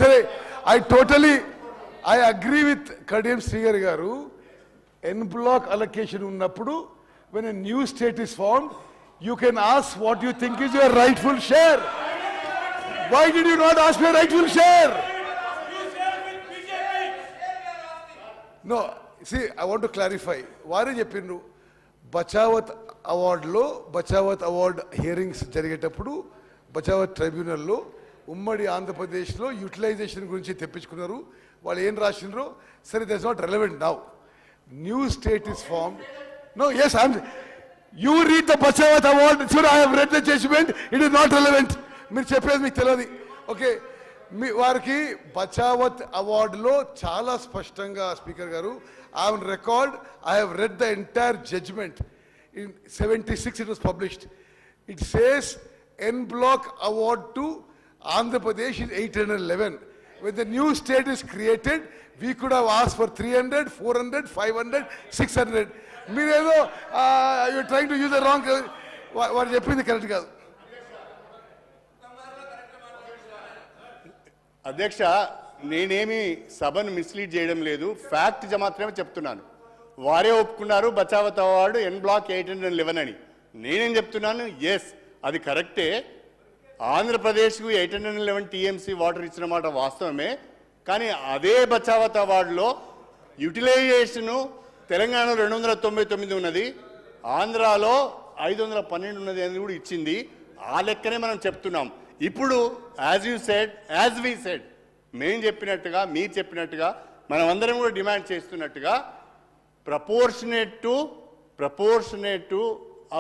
సరే I agree with Kadiyam Srigari garu. En block allocation ఉన్నప్పుడు when a new state is formed, you can ask what you think is your rightful share. Why did you not ask your rightful share? No, see, I want to clarify. వారే చెప్పిండ్రు Bachawat అవార్డులో Bachawat award hearings జరిగేటప్పుడు బచావత్ ట్రైబ్యునల్లో ఉమ్మడి ఆంధ్రప్రదేశ్లో utilisation గురించి తెప్పించుకున్నారు. వాళ్ళు ఏం రాసిండ్రో సరే, that's not relevant now. New state is formed. No, yes, you read the Bachawat award. Sir, I have read the judgment. It is not relevant. మీరు చెప్పేది మీకు తెలియదు. ఓకే, మీ వారికి బచావత్ అవార్డులో చాలా స్పష్టంగా స్పీకర్ గారు, on record I have read the entire judgment. In 76 it was published. It says en block award to Andhra Pradesh is 811. When the new state is created, we could have asked for 300, 400, 500, 600. మీరేదో you trying to use the wrong. వారు చెప్పింది correct కాదు. అధ్యక్ష, నేనేమి సభను mislead చేయడం లేదు, fact మాత్రమే చెప్తున్నాను. వారే ఒప్పుకున్నారు బచావత్ అవార్డు ఎన్ బ్లాక్ 811 అని. నేనేం చెప్తున్నాను, ఎస్ అది కరెక్టే. ఆంధ్రప్రదేశ్కు 811 టీఎంసీ వాటర్ ఇచ్చిన మాట వాస్తవమే. కానీ అదే బచావత్ అవార్డులో యూటిలైజేషను తెలంగాణలో 299 ఉన్నది, ఆంధ్రాలో 512 ఉన్నది అని కూడా ఇచ్చింది. ఆ లెక్కనే మనం చెప్తున్నాం. ఇప్పుడు యాజ్ వి సెడ్ మేము చెప్పినట్టుగా మీరు చెప్పినట్టుగా మనం అందరం కూడా డిమాండ్ చేస్తున్నట్టుగా proportionate to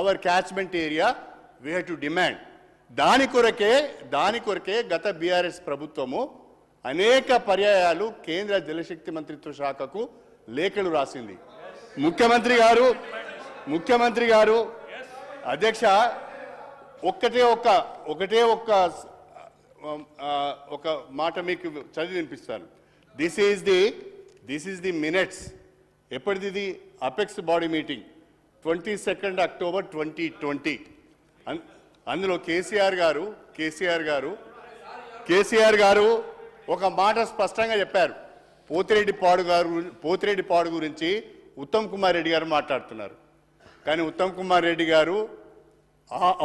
our catchment area we have to demand. దాని కొరకే గత బీఆర్ఎస్ ప్రభుత్వము అనేక పర్యాయాలు కేంద్ర జలశక్తి మంత్రిత్వ శాఖకు లేఖలు రాసింది. ముఖ్యమంత్రి గారు అధ్యక్ష ఒకటే ఒక మాట మీకు చదివి వినిపిస్తాను. This is the minutes. ఎప్పటిది? Apex body meeting 22 October 2020. అందులో కేసీఆర్ గారు ఒక మాట స్పష్టంగా చెప్పారు. పోతిరెడ్డిపాడు గురించి ఉత్తమ్ కుమార్ రెడ్డి గారు మాట్లాడుతున్నారు. కానీ ఉత్తమ్ కుమార్ రెడ్డి గారు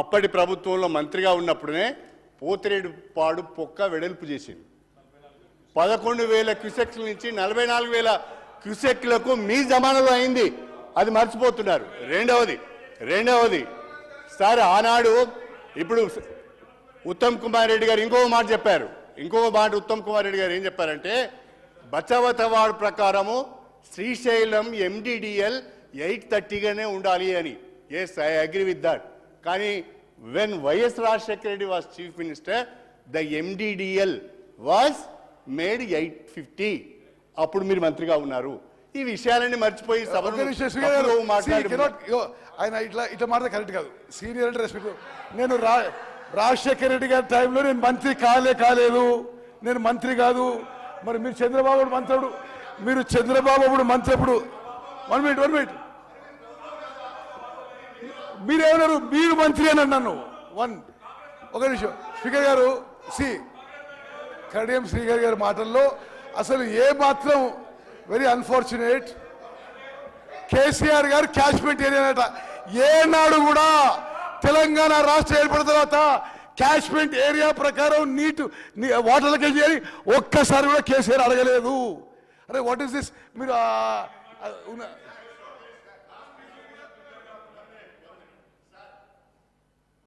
అప్పటి ప్రభుత్వంలో మంత్రిగా ఉన్నప్పుడే పోతిరెడ్డిపాడు పొక్క వెడల్పు చేసింది. 11,000 క్యూసెక్ల నుంచి 44,000 క్యూసెక్లకు మీ జమానాలో అయింది. అది మర్చిపోతున్నారు. రెండవది సార్, ఆనాడు ఇప్పుడు ఉత్తమ్ కుమార్ రెడ్డి గారు ఇంకొక మాట ఉత్తమ్ కుమార్ రెడ్డి గారు ఏం చెప్పారంటే, బచావత్ అవార్డు ప్రకారము శ్రీశైలం MDDL 830గానే ఉండాలి అని. Yes, I agree with that. కానీ when YS Rajasekhara Reddy was chief minister, the MDDL was made 850. అప్పుడు మీరు మంత్రిగా ఉన్నారు. ఈ విషయాలన్నీ మర్చిపోయి ఆయన ఇట్లా మాట కరెక్ట్ కాదు. సీనియర్ అంటే రెస్పెక్ట్. నేను రాజశేఖర రెడ్డి గారి టైంలో నేను మంత్రి కాలేదు, నేను మంత్రి కాదు. మరి మీరు చంద్రబాబు మంత్రుడు, మీరు చంద్రబాబు మంత్రి ఎప్పుడు? 1 మినిట్ మీరేమన్నారు? మీరు మంత్రి అని అన్నాను. ఒక నిమిషం స్పీకర్ గారు. కడియం శ్రీగారి గారి మాటల్లో అసలు ఏ మాత్రం వెరీ అన్ఫార్చునేట్. కేసీఆర్ గారు క్యాచ్మెంట్ ఏరియానట. ఏనాడు కూడా తెలంగాణ రాష్ట్రం ఏర్పడిన తర్వాత క్యాచ్మెంట్ ఏరియా ప్రకారం వాటర్లకి చేరి ఒక్కసారి కూడా కేసీఆర్ అడగలేదు. అరే వాట్ ఈస్ దిస్? మీరు